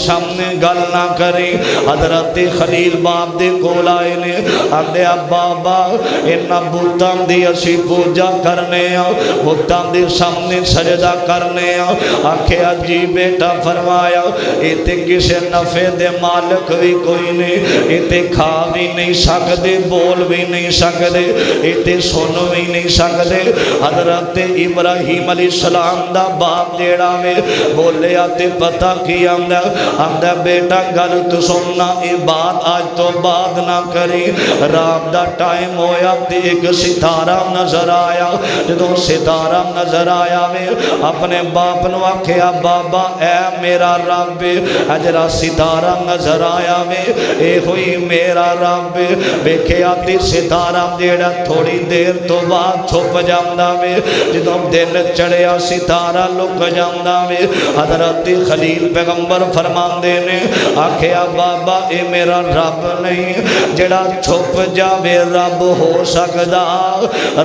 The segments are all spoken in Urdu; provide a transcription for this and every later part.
سامنے گل نہ کریں. حضرت خلیل باپ دے کول آئے نے, آندے بابا انہاں بتاں دی اسی پوجا کرنے آ, بتاں دے سامنے سجدہ کرنے آ. آکھیا جی بیٹا, فرمایا ایتے کسے نفع دے مالک بھی کوئی نہیں, ایتے کھا بھی نہیں سکدے, بول بھی نہیں سکدے, ایتے سن بھی نہیں سکدے. حضرت ابراہیم علیہ السلام دا باپ جیڑا میں بولیا تے پتہ کی آندا, آندا بیٹا گل تو سننا, اے بات آج تو بعد نہ کری. رات دا ٹائم ہویا تے ایک ستارہ نظر آیا. جدوں ستارہ نظر آیا میں اپنے باپ نو آکھیا بابا اے میرا رب, اجرا ستارہ نظر آیا میں اے ہوئی میرا رب. ویکھیا تے ستارہ جیڑا تھوڑی دیر تو بعد چھپ جاندا میں, جدوں دن چڑھیا ستارہ لک جاندا میں. حضرت خلیل پیغمبر فرماندے نے آکھیا بابا اے میرا رب نہیں, جڑا چھپ جاوے رب ہو سکدا,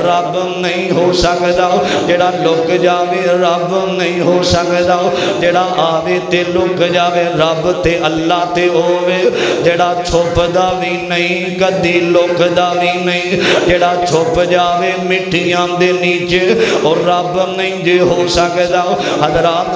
رب نہیں ہو سکدا. جڑا لک جاوے رب نہیں ہو سکدا, جڑا آوے تے لک جاوے رب تے اللہ تے ہووے. جڑا چھپ دا بھی نہیں کدی لک دا بھی نہیں, جڑا چھپ جاوے مٹیاں دے نیچے اور رب نہیں جے ہو سکدا.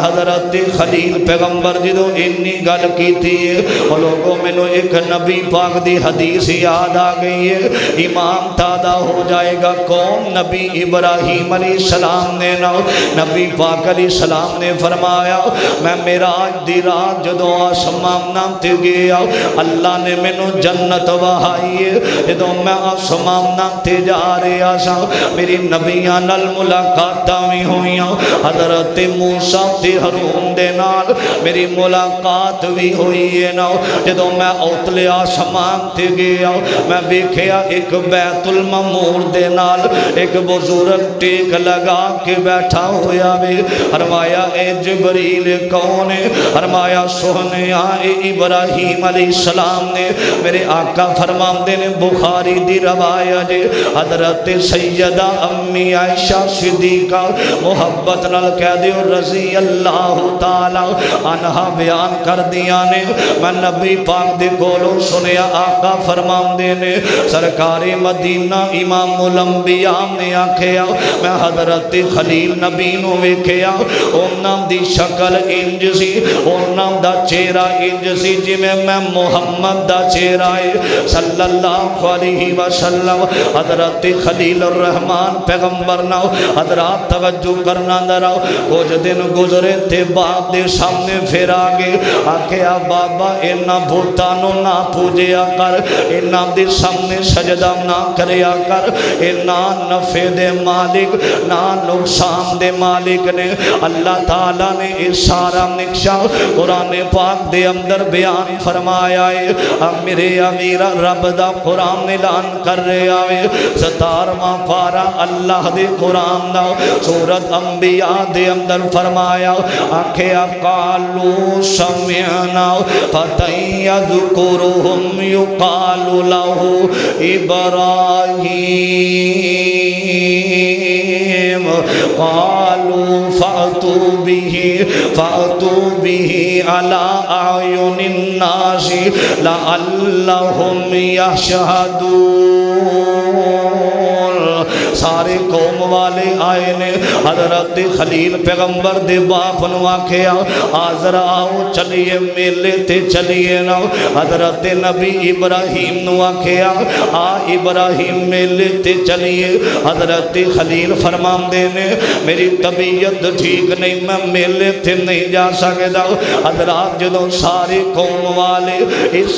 حضرت خلیل پیغمبر جدوں انی گل کیتی ہے, اور لوگوں میں نو ایک نبی پاک دی حدیث یاد آ گئی ہے. امام تازہ ہو جائے گا کون؟ نبی ابراہیم علیہ السلام نے نا, نبی پاک علیہ السلام نے فرمایا میں معراج دی رات جدوں آسمان تے گیا, اللہ نے مینوں جنت وہائی ہے. جدوں میں آسمان تے جا رہا سا میری نبیاں نال ملاقاتاں بھی ہوئیاں. حضرت موسیٰ تے ہارون دے نال میری ملاقات بھی ہوئی ہے نا. جدوں میں اوتلے آسمان تے گیا میں ویکھیا ایک بیت المعمور دے نال ایک بزرگ ٹیک لگا کے بیٹھا ہویا وے. فرمایا اے جبریل کون ہے؟ فرمایا سوہنیا اے ابراہیم علیہ السلام نے. میرے آقا فرماندے نے بخاری دی روایت ہے, حضرت سیدہ امی عائشہ صدیقہ محبت نال کہہ دیو رضی اللہ تعالی عنہا بیان کر دیا نے, میں نبی پاک دے کولوں سنیا آقا فرماندے نے سرکار مدینہ امام الانبیاء نے آکھیا میں حضرت خلیل نبی نو ویکھیا, انہاں دی شکل انج سی, انہاں دا چہرہ انج سی جویں میں محمد دا چہرہ ہے صلی اللہ علیہ وسلم. حضرت خلیل الرحمن پیغمبر نو حضرات توجہ کرنا ذرا, کچھ دن گزرے تے باپ دے سامنے پھر آگے آکھیا بابا انہاں بتاں نو نہ پوجیا کر, انہاں دے سامنے سجدہ نہ کریا کر, انہاں نفع دے مالک نہ نقصان دے مالک نے. اللہ تعالیٰ نے اس سارا نقشہ قرآن پاک دے اندر بیان فرمایا ہے. اب میرے امیر رب دا قرآن اعلان کر رہا ہے 17واں پارہ اللہ دے قرآن دا سورۃ انبیاء دے اندر فرمایا آکھیا قالوا سمعنا فتى يذكرهم يقال له إبراهيم قالوا فأتوا به على أعين الناس لعلهم يشهدون. سارے قوم والے آئے نے, حضرت خلیل پیغمبر دے باپ نو آکھیا آزر آؤ چلیے میلے تے چلیے نا. حضرت نبی ابراہیم نو آکھیا آ ابراہیم میلے تے چلیے. حضرت خلیل فرماندے نے میری طبیعت ٹھیک نہیں, میں میلے تے نہیں جا سکدا. حضرات جدوں سارے قوم والے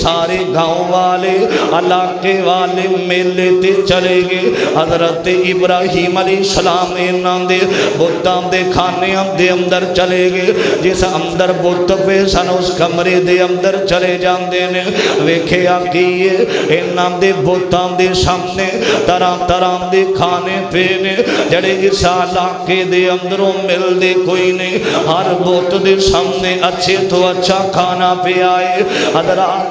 سارے گاؤں والے علاقے والے میلے تے چلے گئے. حضرت ابراہیم علیہ السلام انہاں دے بتاں دے کھانے دے اندر چلے گئے. جس اندر بت پہ سن اس کمرے دے اندر چلے جاندے نے. ویکھیا کیے انہاں دے بتاں دے سامنے طرح طرح دے کھانے پہ نے جڑے اس علاقے دے اندروں ملدے کوئی نہیں. ہر بت دے سامنے اچھے تو اچھا کھانا پہ آئے.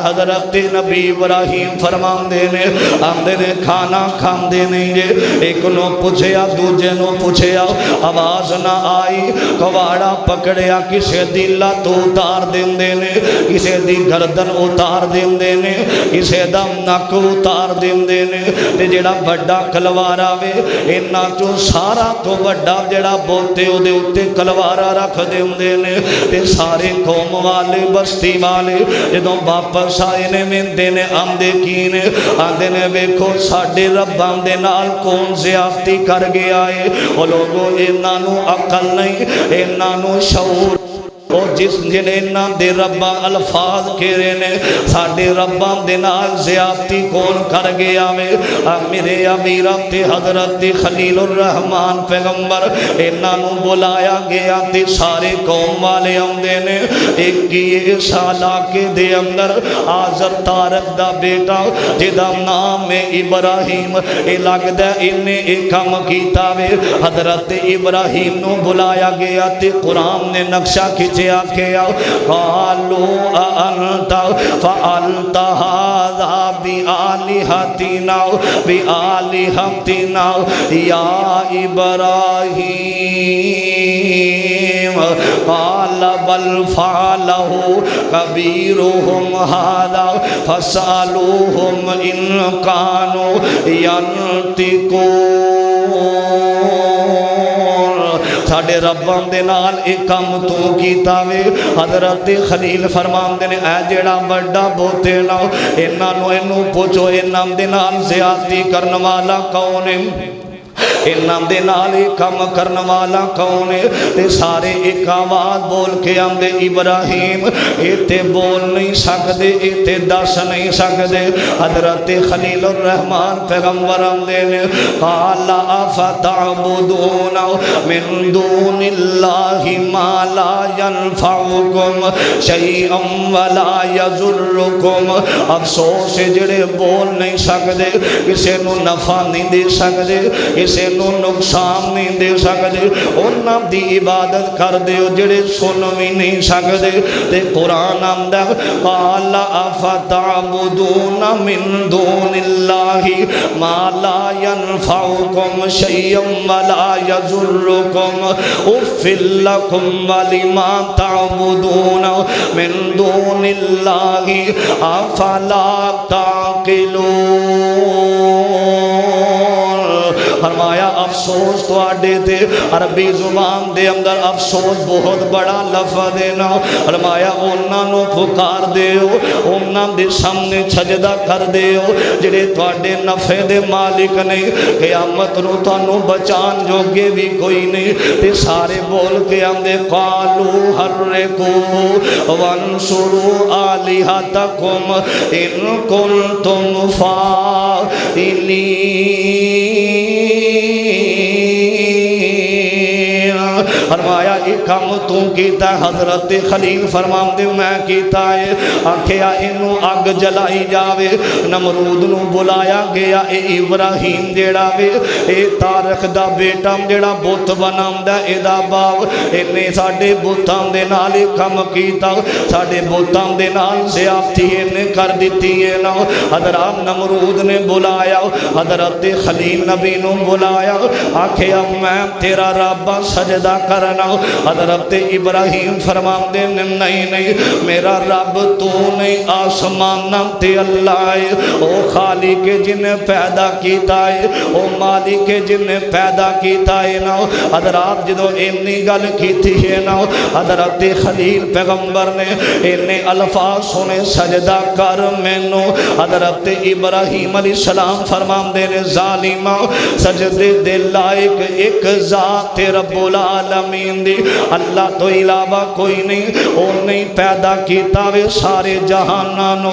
حضرت نبی ابراہیم فرماندے نے آندے نے کھانا کھاندے نہیں جے, ایک ایک نو پوچھیا دوجے نو پوچھیا آواز نہ آئی کواڑا پکڑیا کسے دی لات اتار دیندے نے کسے دی گردن اتار دیندے نے کسے دا نک اتار دیندے نے تے جڑا بڑا کلوارا وے انہاں چوں سارا تو بڑا جڑا بوتے او دے اوتے کلوارا رکھ دیندے نے تے سارے قوم والے بستی والے جدوں واپس آئے نے ویندے نے آندے کی نے آندے نے ویکھو ساڈے رباں دے نال کون زیادتی کر گیا ہے او لوگوں انہاں نو عقل نہیں انہاں نو شعور اور جس جنہاں دے رباں الفاظ کہے نے ساڈے رباں دے نال زیادتی کون کر گیا وے میرے امیر تے حضرت خلیل الرحمن پیغمبر انہاں نو بلایا گیا تے سارے قوم والے آندے نے ایک اس علاقے دے اندر آزر تارک دا بیٹا جدا نام ہے ابراہیم اے لگدا انہیں ایک کام کیتا وے حضرت ابراہیم نو بلایا گیا تے قرآن نے نقشہ کھچے کیا قالوا انت فعلت هذا بآلهتنا یا ابراہیم قال بل فعله كبيرهم هذا فاسألوهم إن كانوا ينطقون ساڑھے رباں دے نال ایک کام تو کیتا وے حضرت خلیل فرماندے نے اے جڑا بڑا بوتے لاؤ انہوں پوچھو انہاں دے نال زیادتی کرن والا کون ہے انہاں دے نال کم کرن والا کون ہے تے سارے ایک آواز بول کے آندے ابراہیم ایتے بول نہیں سکدے ایتے دس نہیں سکدے حضرت خلیل الرحمن پیغمبر آندے نے قال افتعبدون من دون اللہ ما لا ينفعكم شیئا ولا يضركم افسوس جڑے بول نہیں سکدے کسے نو نفع نہیں دے سکدے کسے نو نقصان نہیں دے سکدے انہاں دی عبادت کر دیو جڑے سن بھی نہیں سکدے تے قرآن آندا قال افتعبدون من دون اللہ ما لا ينفعكم شيئا ولا يضركم اف لكم ولما تعبدون من دون اللہ افلا تعقلون فرمایا افسوس تو آڈے تھے عربی زبان دے اندر افسوس بہت بڑا لفظ دینا فرمایا انہاں نو پکار دیو انہاں دے سامنے سجدہ کر دیو جڑے تو آڈے نفع دے مالک نہیں قیامت نو تانو بچان جوگے بھی کوئی نہیں تے سارے بول کے آندے قالو حرکو وانصروا آلہتکم ان کنتم فاعلین فرمایا ایک کام تو کیتا ہے حضرت خلیل فرمان دے میں کیتا ہے آکھیا انو اگ جلائی جاوے نمرود نو بلایا گیا اے ابراہیم جیڑا وے اے تارک دا بیٹا جیڑا بت بنامدا اے دا باپ اینے ساڈے بتاں دے نال کم کیتا ساڈے بتاں دے نال زیادتی نے کر دتی ہے نا حضرت نمرود نے بلایا حضرت خلیل نبی نو بلایا آکھیا میں تیرا رب سجدہ کرنا حضرت ابراہیم فرمان دے نہیں نہیں میرا رب تو نہیں آسمان تے اللہ ہے او خالق جن پیدا کیتا ہے او مالک جن پیدا کیتا ہے نا حضرات جدو اینی گل کیتی ہے نا حضرت خلیل پیغمبر نے اینے الفاظ سنے سجدہ کر مینو حضرت ابراہیم علیہ السلام فرمان دے نے ظالمہ سجدے دے لائق ایک ذات رب العالمین دی اللہ تو علاوہ کوئی نہیں او نہیں پیدا کیتا وے سارے جہانانو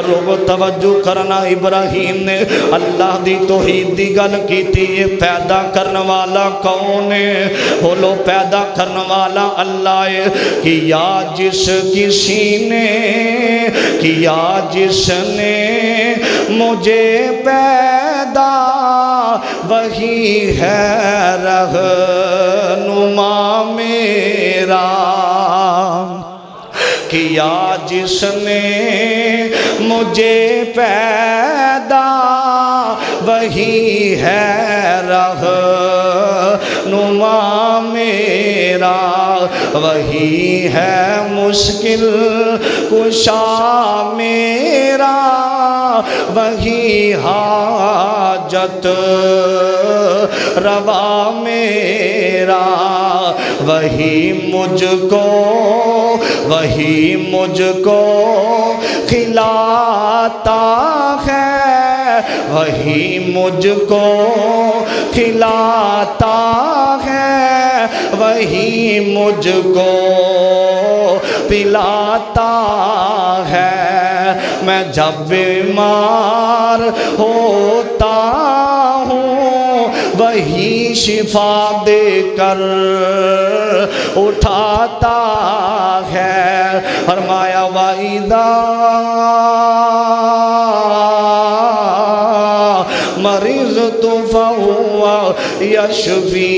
لوگ توجہ کرنا ابراہیم نے اللہ دی توحید دی گل کیتی ہے پیدا کرنے والا کون ہے بولو پیدا کرنے والا اللہ ہے کیا جس کسی نے کیا جس نے مجھے پیدا وہی ہے رہنما میرا کیا جس نے مجھے پیدا وہی ہے رہنما میرا، وہی ہے مشکل کشا میرا، وہی حاجت روا میرا، وہی مجھ کو کھلاتا ہے، وہی مجھ کو کھلاتا ہے، وہی مجھ کو پلاتا ہے، میں جب بیمار ہوتا ہوں وہی شفا دے کر اٹھاتا ہے۔ فرمایا وَإِذَا مَرِضْتُ فَهُوَ يَشْفِينِ۔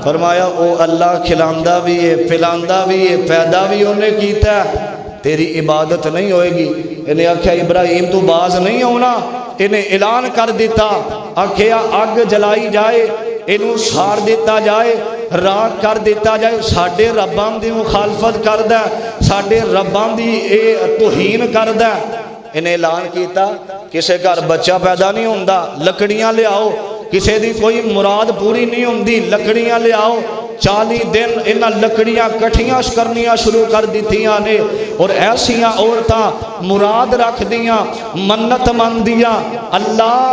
فرمایا او اللہ کھلاندہ بھی ہے، پلاندہ بھی ہے، پیدا بھی انہیں کیتا ہے، تیری عبادت نہیں ہوئے گی۔ انہیں آکھیا ابراہیم تو باز نہیں ہونا، انہیں اعلان کر دیتا، آکھیا اگ جلائی جائے، انہوں سار دیتا جائے، راک کر دیتا جائے، ساڑھے ربان دی مخالفت کردہ، ساڑھے ربان دی توہین کردہ۔ انہیں اعلان کیتا کسے گھر بچہ پیدا نہیں ہوندہ، لکڑیاں لے آؤ، کسے دی کوئی مراد پوری نہیں ہوندی، لکڑیاں لے آؤ۔ 40 دن انہاں لکڑیاں کٹھیاں کرنیاں شروع کر دیتیاں نے، اور ایسیاں عورتاں مراد رکھ دیاں، منت من دیا، اللہ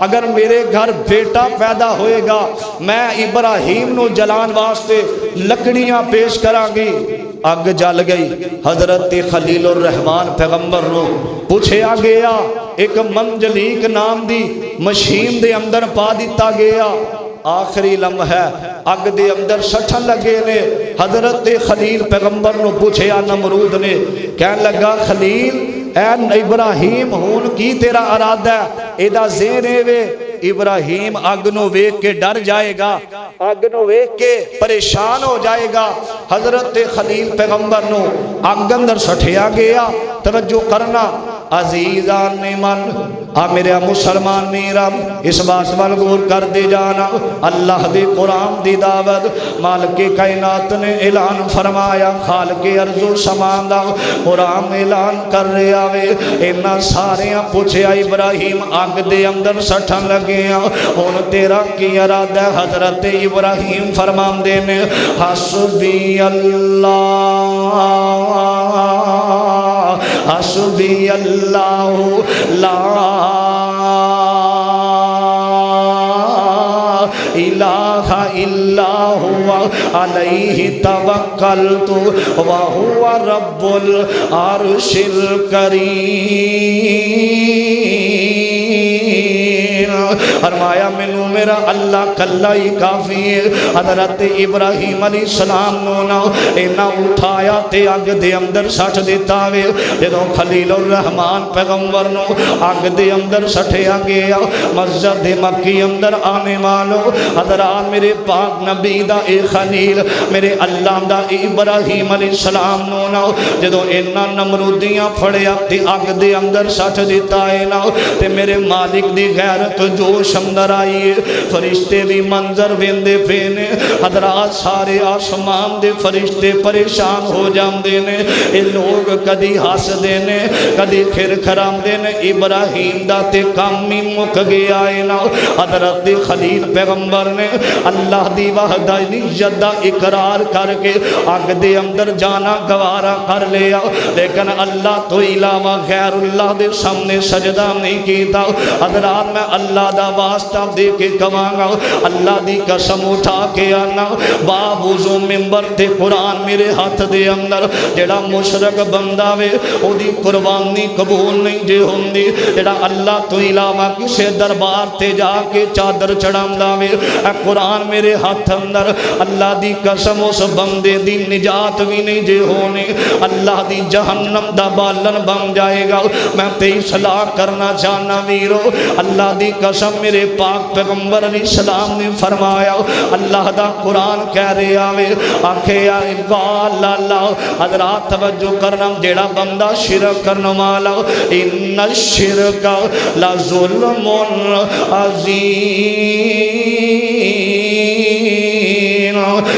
اگر میرے گھر بیٹا پیدا ہوئے گا میں ابراہیم نو جلان واسطے لکڑیاں پیش کرانگی۔ اگ جل گئی، حضرت خلیل الرحمن پیغمبر نو پوچھیا گیا، ایک منجلیک نام دی مشین دے اندر پا دیتا گیا، آخری لمحہ اگ دے اندر سٹھن لگے نے۔ حضرت خلیل پیغمبر نو پوچھیا نمرود نے، کہنے لگا خلیل اے ابراہیم ہون کی تیرا ارادہ ہے؟ ایدہ زینے وے ابراہیم اگ نو ویک کے ڈر جائے گا، اگ نو ویک کے پریشان ہو جائے گا۔ حضرت خلیل پیغمبر نو اگ اندر سٹھیا گیا، توجہ کرنا عزیزان من، میرے مسلمان میرا اس بات وال غور کر دے جانا، اللہ دے قرآن دی دعوت مالک کائنات نے اعلان فرمایا، خالق ارض و سمان دا قرآن اعلان کر رہے آوے، انہا سارے پوچھے ابراہیم آگ دے اندر سٹھن لگے ہون تیرا کی ارادہ؟ حضرت ابراہیم فرمان دینے حسبی اللہ حسبی اللہ لا الہ الا ہوا علیہ توکلت وہو رب العرش الکریم۔ فرمایا منو میرا اللہ کلا ہی کافی ہے۔ حضرت ابراہیم علیہ السلام نو اینا اٹھایا تے اگ دے اندر سٹ دیتا وے، جدوں خلیل الرحمن پیغمبر نو اگ دے اندر سٹھیا گیا، مسجد مکی اندر آنے والو حضرات میرے پاک نبی دا اے خلیل میرے اللہ دا ابراہیم علیہ السلام نو جدوں اینا نمرودیاں پھڑیا تے اگ دے اندر سٹ دیتا ہے نا، تے میرے مالک دی غیرت جوش اندر آئیے، فرشتے بھی منظر ویندے پینے، حضرات سارے آسمان دے فرشتے پریشان ہو جام دینے، اے لوگ کدی ہاس دینے کدی کھر کھرام دینے، ابراہیم دا تے کامی مک گیا ہے نا۔ حضرت خلیل پیغمبر نے اللہ دی وحدانیت دا اقرار کر کے آگ دے اندر جانا گوارا کر لیا، لیکن اللہ تو علاوہ غیر اللہ دے سامنے سجدہ نہیں کیتا۔ حضرات میں اللہ دا واسطہ دے کے کمانگا، اللہ دی قسم اٹھا کے آنا، بابوزو ممبر تے قرآن میرے ہاتھ دے اندر، جڑا مشرک بندہ وے او دی قربانی قبول نہیں جے ہوندی، جڑا اللہ تو علاوہ کسے دربار تے جا کے چادر چڑھاندہ وے، اے قرآن میرے ہاتھ اندر، اللہ دی قسم اس بندے دی نجات بھی نہیں جے ہونی، اللہ دی جہنم دا بالن بن جائے گا۔ میں تے اصلاح کرنا چاہنا ویرو، اللہ دی قسم میرے پاک پیغمبر پیغمبر علیہ السلام نے فرمایا اللہ دا قرآن کہہ رہا ہے آکھے یا اقبال اللہ حضرات توجہ کرنا جیڑا بندہ شرک کرنا والا ان الشرک لظلم عظیم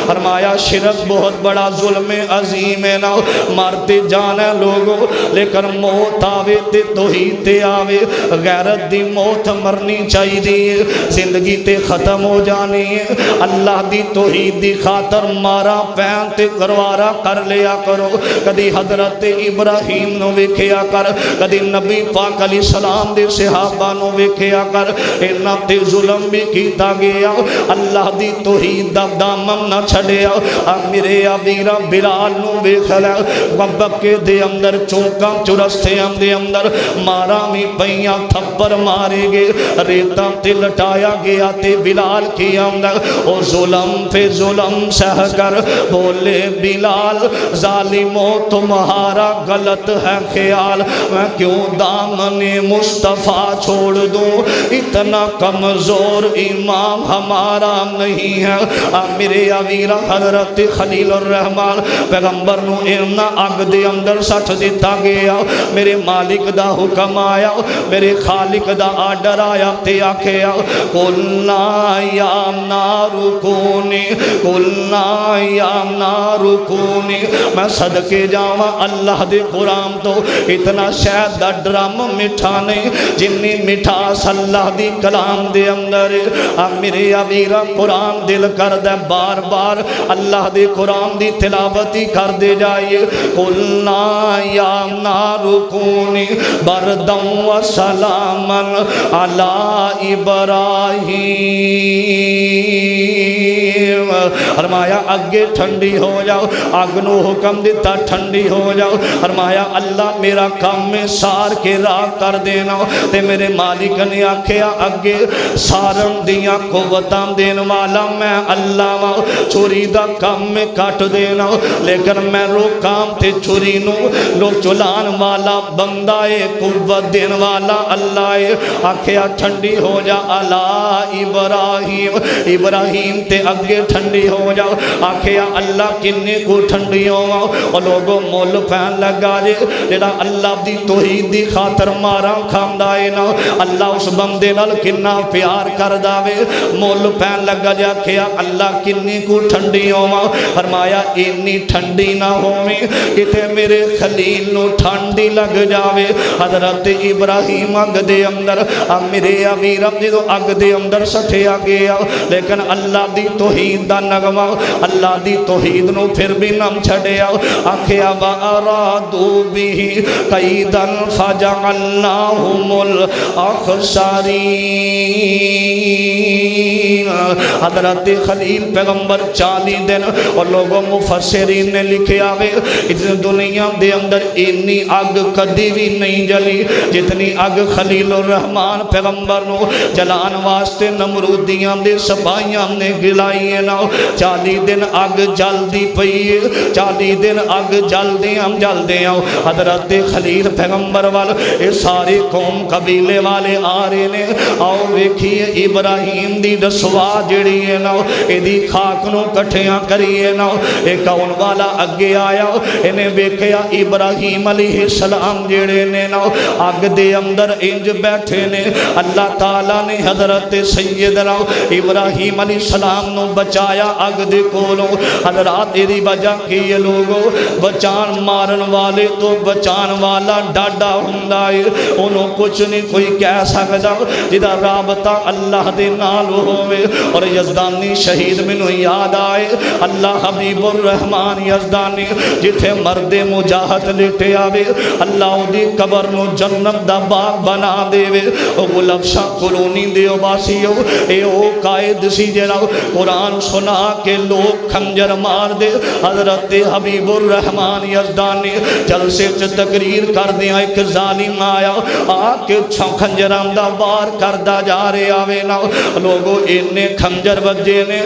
فرمایا شرک بہت بڑا ظلم عظیم ہے نا مارتے جانا لوگوں لیکن موت آوے تے توحید تے آوے غیرت دی موت مرنی چاہی دی زندگی تے ختم ہو جانی ہے اللہ دی توحید دی خاطر مارا پین تے گروارا کر لیا کرو کدی حضرت ابراہیم نو ویکھیا کر کدی نبی پاک علیہ السلام دے صحابہ نو ویکھیا کر انہاں تے ظلم بھی کیتا گیا اللہ دی توحید دا دامن نہ چھڑیا میرے ویرا بلال نو ویکھ لے وبکے دے اندر چوکاں چرستیاں دے اندر مارا می پئیاں تھپڑ مارے گے ریتاں تے لٹایا گیا تے بلال کی اندر او ظلم پہ ظلم سہ کر بولے بلال ظالمو تمہارا غلط ہے خیال میں کیوں دامن مصطفیٰ چھوڑ دوں اتنا کمزور امام ہمارا نہیں ہے میرے ویرا حضرت خلیل الرحمن پیغمبر نو اینا اگ دے اندر سٹ دیتا گیا میرے مالک دا حکم آیا میرے خالق دا آرڈر آیا تے آکھیا قلنا یا نار کونی قلنا یا نار کونی میں صدقے جاواں اللہ دے قرآن تو اتنا شاید دا ڈرام مٹھا نہیں جنی مٹھاس اللہ دی کلام دے اندر میرے ویرا قرآن دل کر دے بار بار اللہ دے قرآن دی تلاوتی کر دے جائیے قلنا یا نار کونی بردن و سلاما علی ابراہیم فرمایا اگے ٹھنڈی ہو جاؤ آگ نو حکم دیتا ٹھنڈی ہو جاؤ فرمایا اللہ میرا کام میں سار کے راہ کر دینا تے میرے مالک نے آکھیا اگے سارن دیاں قوتاں دین والا میں اللہ ماں چوری دا کام میں کٹ دینا لیکن میں روکام تے چوری نو لوگ چلان والا بندہ قوت دین والا اللہ آکھیا ٹھنڈی ہو جا علی ابراہیم ابراہیم تے اگے ٹھنڈی ہو جاؤ آکھیا اللہ کنے کو ٹھنڈی ہو اور لوگوں مول پہن لگا جے جڑا اللہ دی توحید دی خاطر مارا کھاندائے نا اللہ اس بندے نال کنا پیار کر داوے مول پہن لگا جے آکھیا اللہ کنے کو ٹھنڈی ہو فرمایا انی ٹھنڈی نہ ہوویں کتے میرے خلیل نو ٹھنڈی لگ جاوے حضرت ابراہیم اگ دے اندر میرے امیر اپنی تو اگ دے اندر سٹھیا گیا لیکن اللہ دی توحید دا نغمہ اللہ دی توحید نو پھر بھی نم چھڑیا آکھیا وَأَرَادُوا بِهِ قَيْدًا فَجَعَلْنَاهُمُ الْأَخْسَرِينَ حضرت خلیل پیغمبر 40 دن اور لوگوں مفسرین نے لکھے آوے اس دنیا دے اندر انی اگ کدی بھی نہیں جلی جتنی اگ خلیل الرحمن پیغمبر نو جلان واسطے نمرودیاں دے سپاہیاں نے گلائی نا 40 دن اگ جلدی پئی 40 دن اگ جلدے حضرت خلیل پیغمبر وال اے سارے قوم قبیلے والے آ رہے نے آؤ ویکھیے ابراہیم دی رسوا جڑی ہے نا اے دی خاک نو کٹھیاں کریے نا اے کون والا اگے آیا انہیں ویکھیا ابراہیم علیہ السلام جڑے نے نا اگ دے اندر انج بیٹھے نے اللہ تعالیٰ نے حضرت سیدنا ابراہیم علیہ السلام نو بچایا اگ دے کولوں حضرات دی وجہ کی یہ لوگوں بچان مارن والے تو بچان والا ڈاڈا ہندائے انہوں کچھ نہیں کوئی کہہ سکتا جدہ رابطہ اللہ دے نال ہوئے اور یزدانی شہید منو یاد آئے اللہ حبیب الرحمن یزدانی جتھے مرد مجاہد لیٹے آوے اللہ دی قبر نو جنت دا باغ بنا دے وے او گلفشا کلونی دیو باسیو اے او قائد سی جڑا قرآن سنا کے لوگ خنجر مار دے حضرت حبیب الرحمن یزدانی جلسے چ تقریر کر دیا ایک ظالم آیا آ کے خنجرام دا وار کردہ جا رہے آوے نا لوگوں انہیں خنجر بجے نے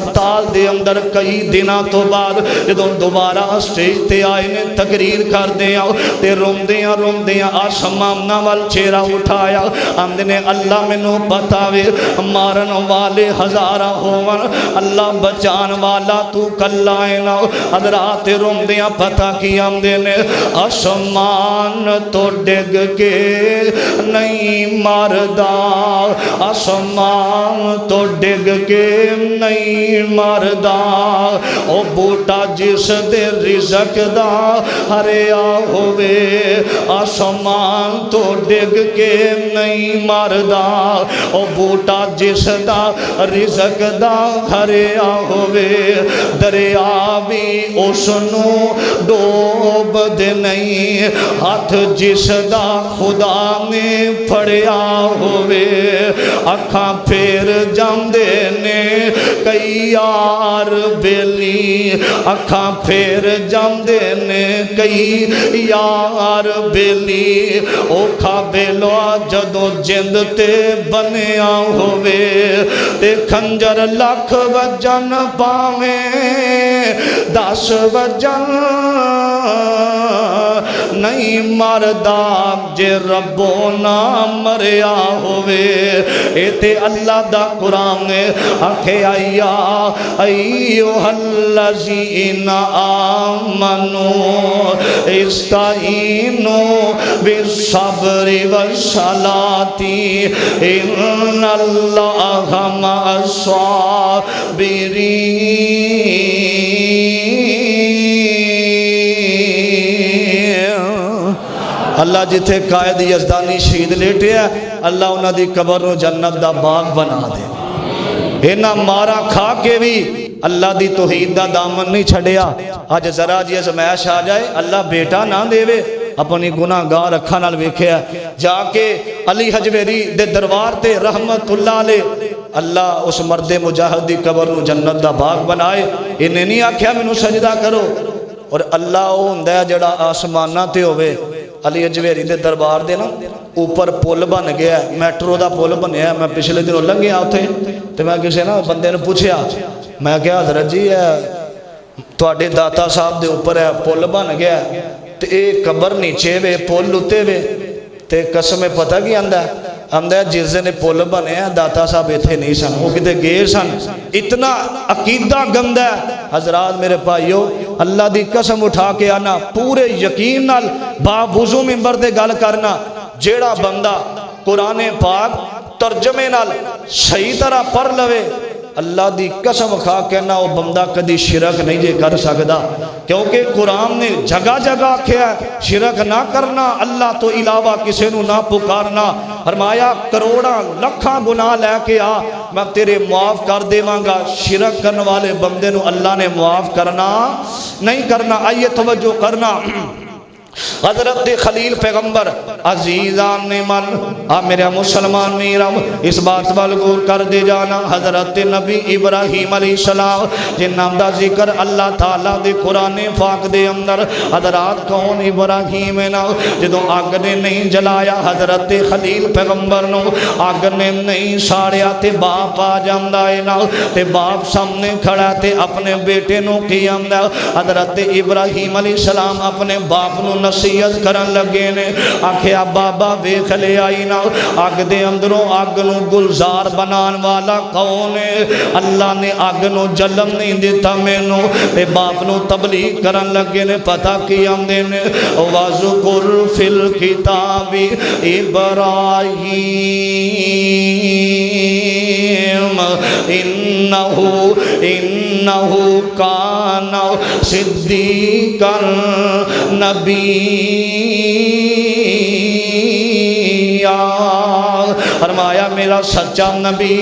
ہسپتال دے اندر کئی دنوں تو بعد جدوں دوبارہ سٹیج تے آئے نے تقریر کر دیا تے روندیاں آسماناں وال چہرہ اٹھایا آندے نے اللہ مینوں پتا وے مارن والے ہزاراں ہون اللہ بچان والا تو کلا ہے نا حضرات روندیاں پتا کی آندے نے آسمان تو ڈگ کے نہیں مردا آسمان تو ڈگ کے نہیں مردا او بوٹا جس دے رزق دا ہریا ہوئے آسمان تو ڈگ کے نہیں مردا او بوٹا جس دا رزق دا ہریا ہوئے دریا بھی اس نو ڈوب دے نہیں ہاتھ جس دا خدا نے پھڑیا ہوئے اکھاں پھیر جاندے نے کئی یار بیلی اکھاں پھیر جاندے نے کئی یار بیلی اوکھا بیلوا جدو جند تے بنیا ہوئے تے خنجر لکھ وجن پاویں 10 وجن نہیں مردا جے ربو نہ مریا ہوئے اے تے اللہ دا قرآن آکھے ایوہ الذین آمنوا استعینوا بالصبر والصلاۃ ان اللہ مع الصابرین۔ اللہ جتھے قائد یزدانی شہید لیٹے ہے اللہ انہاں دی قبر نو جنت دا باغ بنا دے اینا مارا کھا کے بھی اللہ دی توحید دا دامن نہیں چھڑیا آج ذرا جی ازمائش آ جائے اللہ بیٹا نہ دے وے اپنی گناہ گار اکھا نال ویکھیا جا کے علی حجویری دے دربار تے رحمت اللہ علیہ اللہ اس مرد مجاہد دی قبر نو جنت دا باغ بنائے انہیں نہیں آکھیا مینوں سجدہ کرو اور اللہ او ہوندا ہے جڑا آسماناں تے ہوئے علی حجویری دے دربار دے نا اوپر پل بن گیا ہے میٹرو دا پل بنیا ہے میں پچھلے دنوں لنگیا اتھے تو میں کسی نا بندے نے پوچھیا میں کہا حضرت جی ہے تواڈے داتا صاحب دے اوپر ہے پل بن گیا ہے تے اے قبر نیچے وے پل اتے وے تے قسم پتہ کی آندا ہے جس دن پل بنے ہیں داتا صاحب ایتھے نہیں سن وہ کتے گئے سن اتنا عقیدہ گندا ہے حضرات میرے بھائیو اللہ دی قسم اٹھا کے آنا پورے یقین نال باوضو منبر دے گل کرنا جیڑا بندہ قرآن پاک ترجمے نال صحیح طرح پڑھ لوے اللہ دی قسم کھا کہنا وہ بندہ کدی شرک نہیں جے کر سکدا کیونکہ قرآن نے جگہ جگہ کیا ہے شرک نہ کرنا اللہ تو علاوہ کسی نو نہ پکارنا فرمایا کروڑاں لکھاں گناہ لے کے آ میں تیرے معاف کر دیواں گا شرک کرنے والے بندے نو اللہ نے معاف کرنا نہیں کرنا آئیے توجہ کرنا حضرت خلیل پیغمبر عزیزان نے من میرے مسلمان میرم اس بات وال غور کر دے جانا حضرت نبی ابراہیم علیہ السلام جن نام دا ذکر اللہ تعالیٰ دے قرآن پاک دے اندر حضرات کون ابراہیم نا جدوں آگ نے نہیں جلایا حضرت خلیل پیغمبر نو آگ نے نہیں ساڑیا تے باپ آ جاندا ہے نا تے باپ سامنے کھڑا تے اپنے بیٹے نو کی آندا حضرت ابراہیم علیہ السلام اپنے باپ نو نصیحت کرن لگے نے آکھیا بابا ویکھ لے آئی نا آگ دے اندروں آگ نو گلزار بنان والا کون ہے اللہ نے آگ نو جلن نہیں دیتا مینوں تے باپ نو تبلیغ کرن لگے نے پتہ کی آندے نے وَذْكُرْ فِي الْكِتَابِ إِبْرَاهِيمَ إِنَّهُ كَانَ صِدِّيقًا نبیّا فرمایا میرا سچا نبی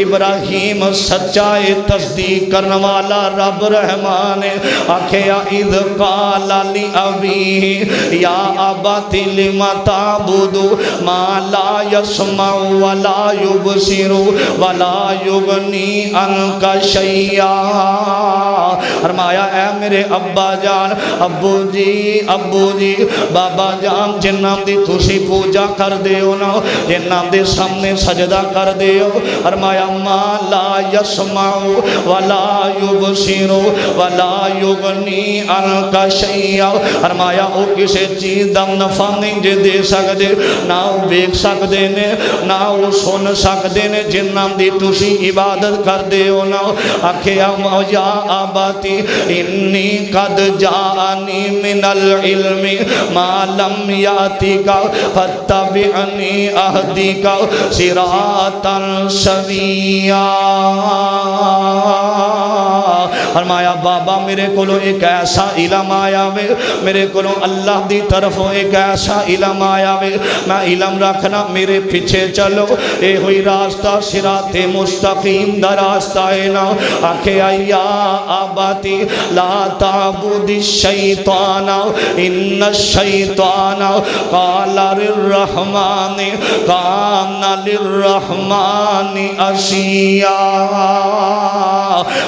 ابراہیم سچائی تصدیق کرنے والا رب رحمان آکھیا اذ قال لأبیہ یا ابت لم تعبد ما لا يسمع ولا يبصر ولا يغنی عنک شیئا فرمایا اے میرے ابا جان ابو جی بابا جان جن نام دی تسی پوجا کر دے ہو نا جن نام دے سامنے سجدہ کر دیو فرمایا ما لا یسمع ولا یبصر ولا یغنی عنک شیئا فرمایا او کسی چیز دا نفع نہیں جے دے سکدے نہ او ویکھ سکدے نے نہ او سن سکدے نے جنہاں دی تسی عبادت کر دیو نا آکھیا یا آباتی انی قد جاءنی من العلم ما لم یاتک فاتبعنی اہدیک صراطا سویا فرمایا بابا میرے کولو ایک ایسا علم آیا وے میرے کولو اللہ دی طرفوں ایک ایسا علم آیا وے میں علم رکھنا میرے پیچھے چلو اے ہوئی راستہ صراط مستقیم دا راستہ ہے نا آکھے یا آباتی لا تعبد الشیطان ان الشیطان قال للرحمن کان للرحمن عصیا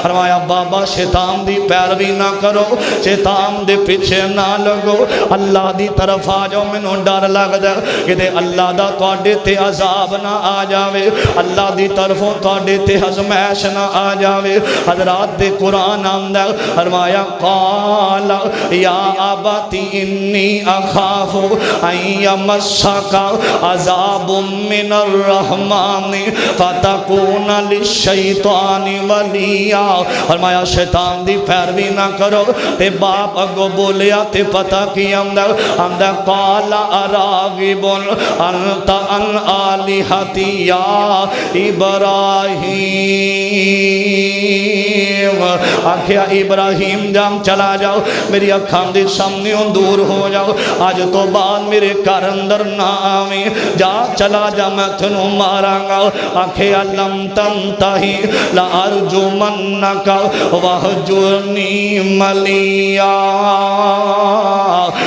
فرمایا بابا شیطان دی پیروی نہ کرو شیطان دے پیچھے نہ لگو اللہ دی طرف آ جاؤ مینوں ڈر لگدا کہ اللہ دا تواڈے تے عذاب نہ آ جاوے اللہ دی طرفوں تواڈے تے آزمائش نہ آ جاوے حضرات دے قرآن آندا فرمایا قال یا ابتی انی اخاف ان یمسک عذاب من الرحمن فتکون للشیطان ولیا فرمایا شیطان دی پیروی نہ کرو تے باپ اگو بولیا تے پتہ کی آمدہ قال اراغب انت ان آلہتی یا ابراہیم آکھیا ابراہیم جام چلا جاؤ میری اکھان دے سامنے دور ہو جاؤ آج تو بعد میرے گھر اندر نہ آویں جا چلا جا میں تنوں ماراں گا آکھیا لم تنتہی لارجمنک وہجرنی ملیا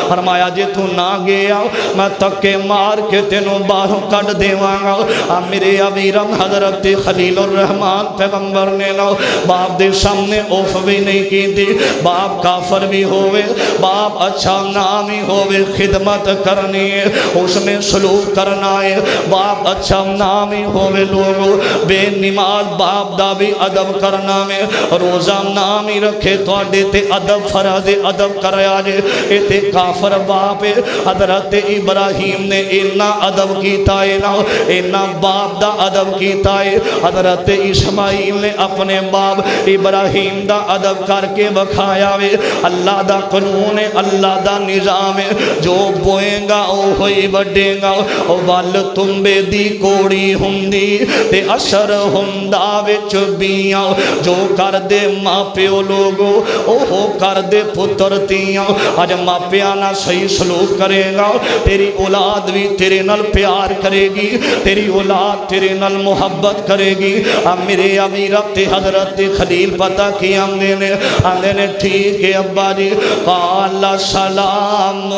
فرمایا جے تو نہ گیا میں تکے مار کے تینوں باہر کٹ دیواں گا میرے امیرم حضرت خلیل الرحمن پیغمبر نے نو باپ دے سامنے اوف بھی نہیں کی تھی باپ کافر بھی ہوئے باپ اچھا نامی ہوئے خدمت کرنی ہے اس میں سلوک کرنا ہے باپ اچھا نامی ہوئے لوگوں بے نماز باپ دا بھی ادب کرنا میں روزہ نامی رکھے تو آڈے تے ادب فراد ادب کر آجے تے کافر باپ حضرت ابراہیم نے اینا ادب کیتا ہے نا اینا باپ دا ادب کیتا ہے حضرت اسماعیل نے اپنے باپ ابراہیم دا ادب کر کے بکھایا وے اللہ دا قانون ہے اللہ دا نظام ہے جو بوئیں گا او ہوئی بڑھیں گا او وال تمبے دی کوڑی ہندی تے اثر ہندہ وچ بیاں جو کر دے ماں پیو لوگو او ہو کر دے پتر تیاں آج ماں پیانا صحیح سلوک کرے گا تیری اولاد بھی تیرے نل پیار کرے گی تیری اولاد تیرے نل محبت کرے گی اب میرے امیرت حضرت خلیل پتہ کی آمدے نے ٹھیک ہے ابا جی قال سلام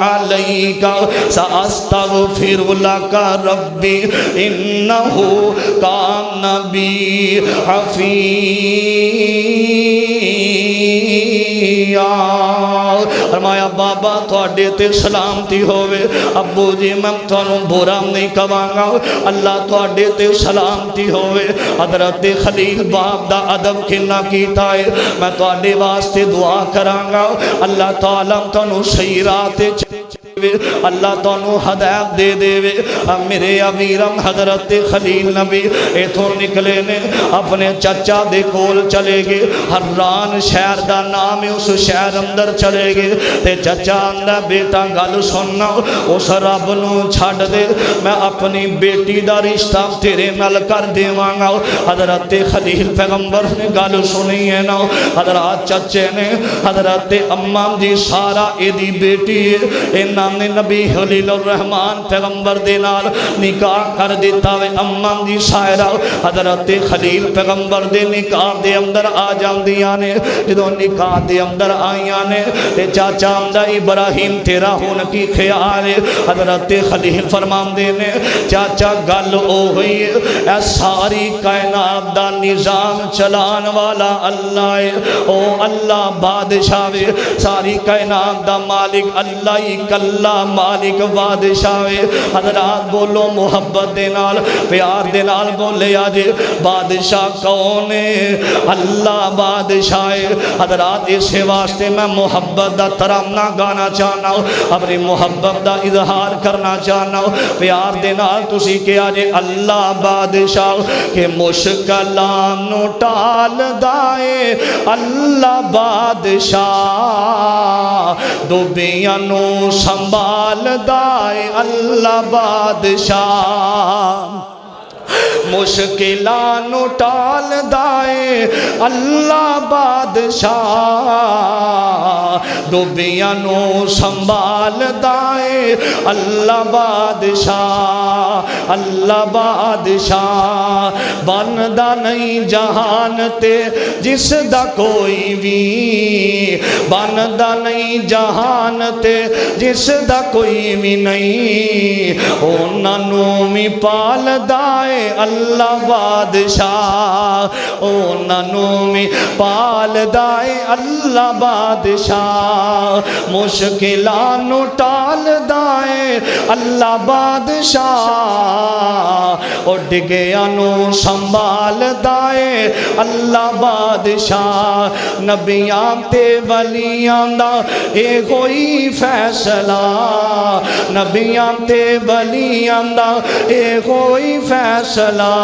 علیکہ ساستغفر لک ربی انہو کان بی حفیظ فرمایا بابا تواڈے تے سلامتی ہوئے ابو جی میں تانوں برا نہیں کہاں گا اللہ تواڈے تے سلامتی ہوئے حضرت خلیل باپ دا ادب کنا کیتا ہے میں تواڈے واسطے دعا کراں گا اللہ تعالیٰ تانوں صحیح راہ تے اللہ تانوں ہدایت دے دے وے میرے امیرم حضرت خلیل نبی ایتھوں نکلے نے اپنے چچا دے کول چلے گے حران شہر دا نام ہے اس شہر اندر چلے گے تے چچا اندر بیٹا گل سننا اس رب نو چھڑ دے میں اپنی بیٹی دا رشتہ تیرے نال کر دیواں گا حضرت خلیل پیغمبر نے گل سنی ہے نا حضرات چچے نے حضرت امام جی سارا ایدی بیٹی ہے نے نبی خلیل الرحمن پیغمبر دے نال نکاح کر دیتا وے امام دی سائرہ حضرت خلیل پیغمبر دے نکاح دے اندر آ جاندیاں نے جدوں نکاح دے اندر آئیاں نے تے چاچا آمدہ ابراہیم تیرا ہون کی خیال حضرت خلیل فرماندے نے چاچا گل او ہوئی اے ساری کائنات دا نظام چلان والا اللہ ہے او اللہ بادشاہ وے ساری کائنات دا مالک اللہ ہی کل اللہ مالک بادشاہ ہے۔ حضرات بولو محبت دے نال پیار دے نال بولے آج بادشاہ کون ہے؟ اللہ بادشاہ ہے۔ حضرات اس واسطے میں محبت دا ترانہ گانا چاہنا ہوں، اپنی محبت دا اظہار کرنا چاہنا ہوں۔ پیار دے نال تسی کہا جے اللہ بادشاہ کہ مشکلاں نو ٹال دائے اللہ بادشاہ، دوبیاں نو سنبھال دائے اللہ بادشاہ، مشکلاں نو ٹال دائے اللہ بادشاہ، دوبیاں نو سنبھال دائے اللہ بادشاہ، اللہ بادشاہ۔ بندا نہیں جہان تے جس دا کوئی بھی، بندا نہیں جہان تے جس دا کوئی بھی نہیں، انہاں نو بھی پال دائے اللہ بادشاہ، انہاں نو بھی پال دائے اللہ بادشاہ، مشکلاں نو ٹال دائے اللہ بادشاہ، اور ڈگیاں نو سنبھال دائے اللہ بادشاہ۔ نبیاں تے ولیاں دا اے کوئی فیصلہ، نبیاں تے ولیاں دا اے کوئی فیصلہ،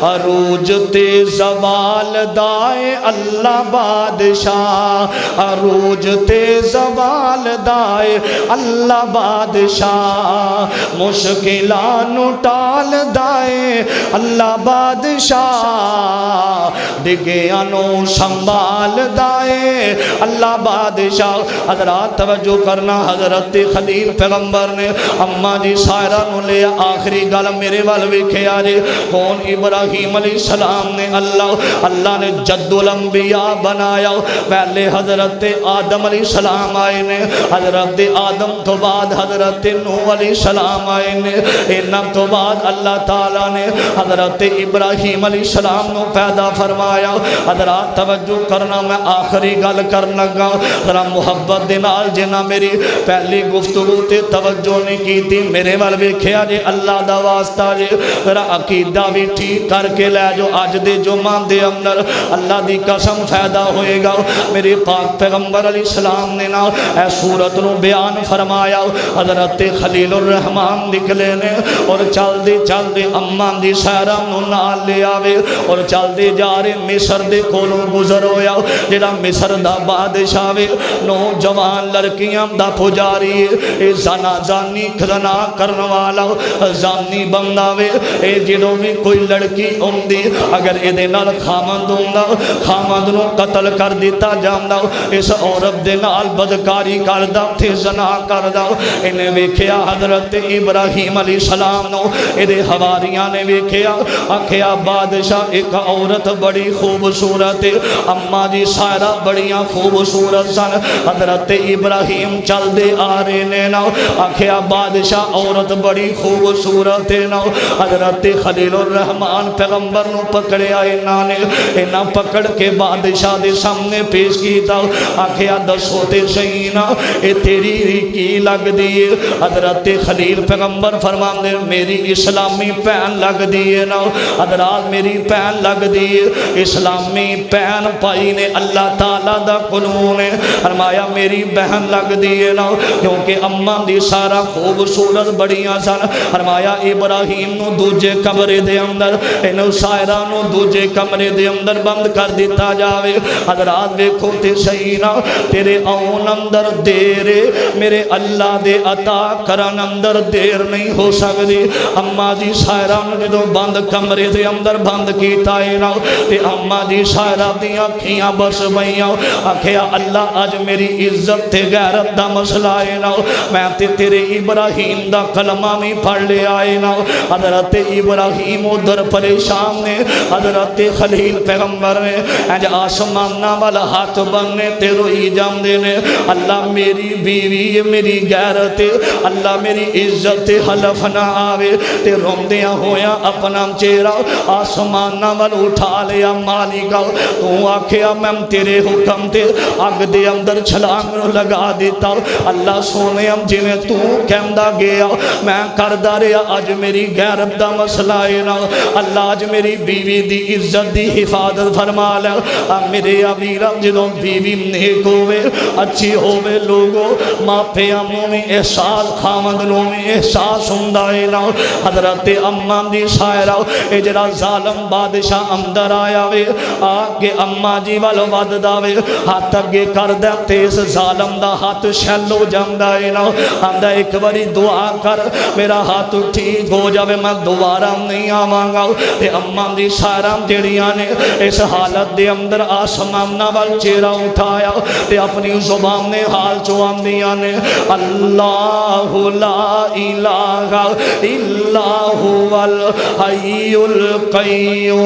عروج تے زوال دائے اللہ بادشاہ، عروج تے زوال دائے اللہ بادشاہ، مشکلاں نو ٹال دائے اللہ بادشاہ، ڈگیاں نو سنبھال دائے اللہ بادشاہ۔ حضرات توجہ کرنا، حضرت خلیل پیغمبر نے اماں جی سائرہ نو لیا، آخری گل میرے وال ویکھیا جے کون؟ ابراہیم علیہ السلام نے اللہ نے جد الانبیاء بنایا۔ پہلے حضرت آدم علیہ السلام آئے نے، حضرت آدم تو بعد حضرت نوح علیہ السلام آئے نے، انہاں تو بعد اللہ تعالیٰ نے حضرت ابراہیم علیہ السلام نو پیدا فرمایا۔ حضرات توجہ کرنا، میں آخری گل کرن لگا، ذرا محبت دے نال جنہ میری پہلی گفتگو تے توجہ نہیں کی تھی میرے وال ویکھیا جے اللہ دا واسطہ جے، ذرا عقیدہ بھی ٹھیک کر کے لے جو اج دے جمعہ دے اندر اللہ دی قسم فائدہ ہوئے گا۔ میرے پاک پیغمبر علیہ السلام نے نا اے سورت نو بیان فرمایا، حضرت خلیل الرحمن نکلے نے اور چل دے اماں دی سیرہ نو نال لے آوے، اور چل دے جا رہے مصر دے کولوں گزر ہویا، جڑا مصر دا بادشاہ وے، نوجوان لڑکیاں دا پجاری اے زانی کھلنا کرن والا زانی بندہ وے، اے جدوں بھی کوئی لڑکی ہوندی اگر اے دے نال خامند ہوندا، خامند نو قتل کر دیتا جاندا، اس عورت دے نال بدکاری کردا تے زنا کردا۔ انہیں ویکھیا حضرت ابراہیم علیہ السلام نو، اے دے حواریاں نے ویکھیا، آکھیا بادشاہ ایک عورت بڑی خوبصورت ہے، اماں جی سائرہ بڑیاں خوبصورت سن۔ حضرت ابراہیم چل دے آ رہے نے نا، آکھیا بادشاہ عورت بڑی خوبصورت ہے نا۔ حضرت خلیل الرحمن پیغمبر نو پکڑیا انہاں پکڑ کے بادشاہ دے سامنے پیش کیتا، آکھیا دسو تے صحیح نا اے تیری کی لگ دیئے؟ حضرت خلیل پیغمبر فرماندے میری اسلامی پہن لگ دیئے نا۔ حضرات میری پہن لگ دیئے، اسلامی پہن پائی نے اللہ تعالیٰ دا قانون ہے، فرمایا میری بہن لگ دیئے نا، کیونکہ اماں دی سارا خوبصورت بڑیاں سن۔ فرمایا ابراہیم نو دوجے کمرے دے اندر، انہوں سائرہ نو دوجے کمرے دے اندر بند کر دیتا جاوے۔ حضرات دیکھو تے صحیح نا، تیرے آن اندر دیر میرے اللہ دے عطا کرن اندر دیر نہیں ہو سکتی۔ اماں جی سائرہ نو جدوں بند کمرے دے اندر بند کیتا ہے نا، تے اماں جی سائرہ دی اکھیاں بس بھئیاں، آکھیا اللہ اج میری عزت تے غیرت دا مسئلہ ہے نا، میں تے تیرے ابراہیم دا کلمہ میں پڑھ لے آئے نا۔ حضرت ابراہیم ادھر پریشان نے، حضرت خلیل پیغمبر نے انج آسمانہ والا ہاتھ بننے تے روئی روئی جاندے نے اللہ میری بیوی میری غیرت اللہ میری عزت حلف نہ آوے تے روندیاں ہویا اپنا چہرہ آسمانہ ول اٹھا لیا مالکا تو آکھیا میں تیرے حکم تے اگ دے اندر چھلانگ لگا دیتا اللہ سونے ہم جی میں تو کہندہ گیا میں کردہ رہا آج میری غیرت دا مسئلہ ہے نا اللہ آج میری بیوی دی عزت دی حفاظت فرما لے میرے ابیرم جدوں بیوی نیک ہوئے اچھی ہوئے لوگوں ماں پہ اموں میں احساس خامدنوں میں احساس ہندائے نا حضرت اماں دی سائرہ اجرا ظالم بادشاہ اندر آیا وے آگے اماں جی والو ود داوے ہاتھ اگے کر دے تیز ظالم دا ہاتھ شلو جمدائے نا ہمدہ ایک باری دعا کر میرا ہاتھ ٹھیک ہو جاوے میں دوبارہ نہیں آمانگا تے اماں دی سائرہ جڑیاں نے اس حالت دے اندر آسمان نوال چہرہ اٹھایا تے اپنی زبان نے حال چوان دیا نے اللہ لا الہ الا هو الحی القیوم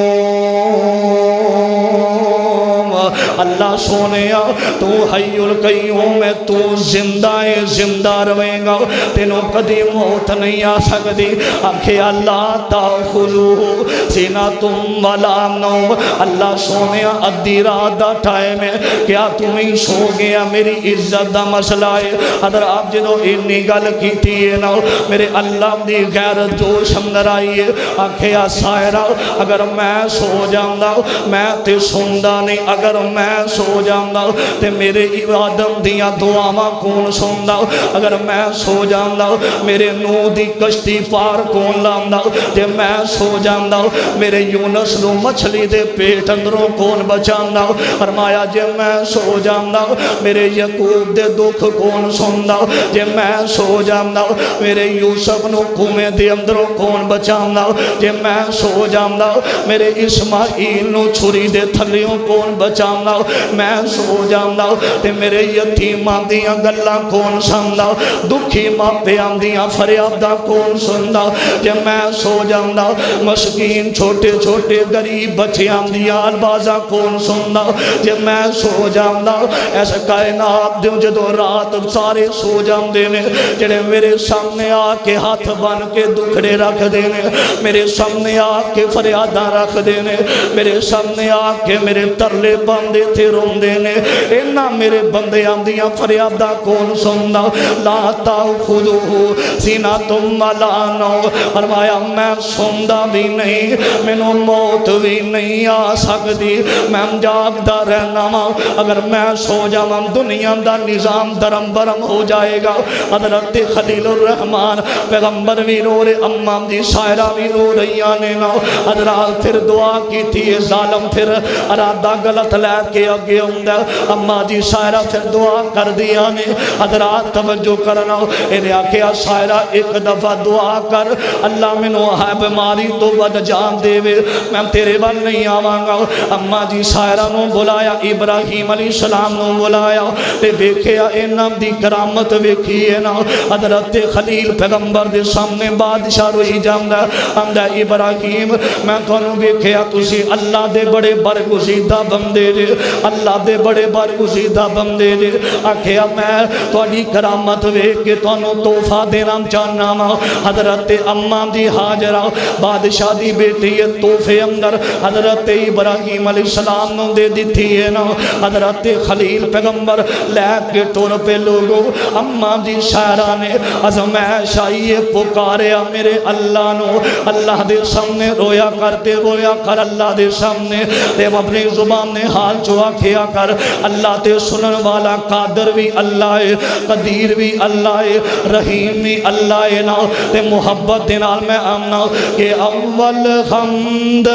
اللہ سونیا تو حی القیوم میں تو زندہ زندہ رویں گا تینوں کدی موت نہیں آ سکتی آنکھیں اللہ تاخذو سیناتم ولا نوم اللہ سونیا ادھی رات دا ٹائم ہے کیا تمہیں سو گیا میری عزت دا مسئلہ ہے اگر آپ جنہوں انی گل کی تھی نا میرے اللہ دی غیرت جوش اندر آئی ہے آنکھیں سائرہ اگر میں سو جاندہ میں تے سندہ نہیں اگر میں سو جاندہ تے میرے عبادت دیا دعاواں کون سندہ اگر میں سو جاندہ میرے نو دی کشتی پار کون لاندہ جے میں سو جاندہ میرے یونس نو مچھلی دے پیٹ اندروں کون بچاندہ فرمایا جے میں سو جاندہ میرے یعقوب دے دکھ کون سندہ جے میں سو جاندہ میرے یوسف نو کھومے دے اندروں کون بچاندہ جے میں سو جاندہ میرے اسماعیل نو چھری دے تھلیوں کون بچاندہ میں سو جاندہ تے میرے یتیماں دیاں گلاں کون سندہ دکھی ماں پیاں دیاں فریاداں کون سندہ جے میں سو جاندہ مسکین چھوٹے چھوٹے غریب بچیاں دیاں البازاں کون سندہ جے میں سو جاندہ ایسا کائنات دیوں جدو رات سارے سو جاندے نے جڑے میرے سامنے آ کے ہاتھ بن کے دکھڑے رکھ دینے میرے سامنے آ کے فریاداں رکھ دینے میرے سامنے آ کے میرے ترلے بندے تھے رون دینے اینا میرے بندے آندیاں فریاداں کون سندہ لا تاخذو سیناتم ولا نوم فرمایا میں سندہ بھی نہیں مینوں موت بھی نہیں آ سکتی میں جاگدا رہنا ماں اگر میں سو جاواں دنیا دا نظام درم برم ہو جائے گا حضرت خلیل الرحمن پیغمبر بھی رو رہے امام دی سائرہ بھی رو رہیاں نے نا حضرات پھر دعا کی تھی ظالم پھر ارادہ غلط لے کے آگے ہوندہ اماں دی سائرہ پھر دعا کر دیا نے حضرات توجہ کرنا انہیں آکھیا سائرہ ایک دفعہ دعا کر اللہ منو ہے بیماری تو بد جان دے وے میں تیرے بل نہیں آوانگا اماں جی سائرہ نو بلایا ابراہیم علیہ السلام نو بلایا تے بیکھیا انام دی کرامت بیکھیے نا حضرت خلیل پیغمبر دے سامنے بادشاہ روئی جاندہ اندہ ابراہیم میں تونوں بیکھیا تسی اللہ دے بڑے برگزیدہ بندے دے اللہ دے بڑے برگزیدہ بندے دے آکھیا میں توڑی کرامت بیکھ کے تونوں توفہ دینا چاہنا ماں حضرت اماں دی حاجرہ بادشاہ دی بیٹی توفے اندر حضرت ابراہیم علیہ السلام نو دے دی تھی نا حضرت خلیل پیغمبر لے کے ٹور پہ لوگوں اماں دی سائرہ نے ازمائشائی پکاریا میرے اللہ نو اللہ دے سامنے رویا کرتے رویا کر اللہ دے سامنے تے اپنی زبان نے حال چوا کیا کر اللہ تے سنن والا قادر بھی اللہ ہے قدیر بھی اللہ ہے رحیم بھی اللہ ہے نا تے محبت دینال میں آمنا کہ اول حمد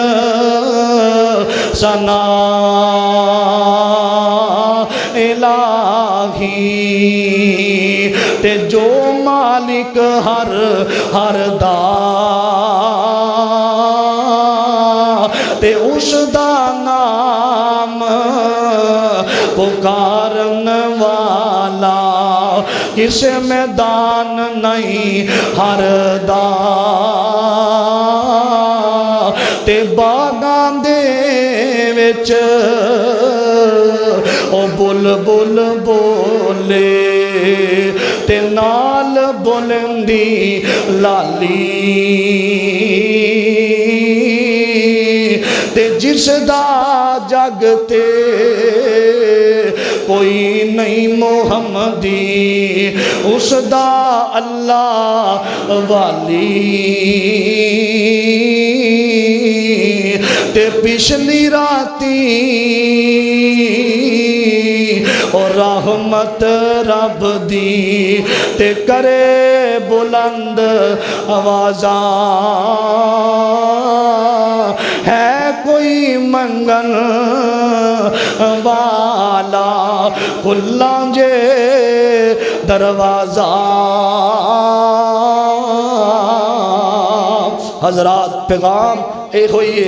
ثنا الہی تے جو مالک ہر دا تے اس دا نام پکارن والا کس میدان نہیں ہر دا تے باغاں دے وچ او بلبل بولے تے نال بولندی لالی تے جس دا جگ تے کوئی نہیں محمدی اس دا اللہ والی تے پچھلی راتی اور رحمت رب دی تے کرے بلند آوازاں ہے کوئی منگن والا کھلاں جے دروازہ حضرات پیغام ایک ہوئی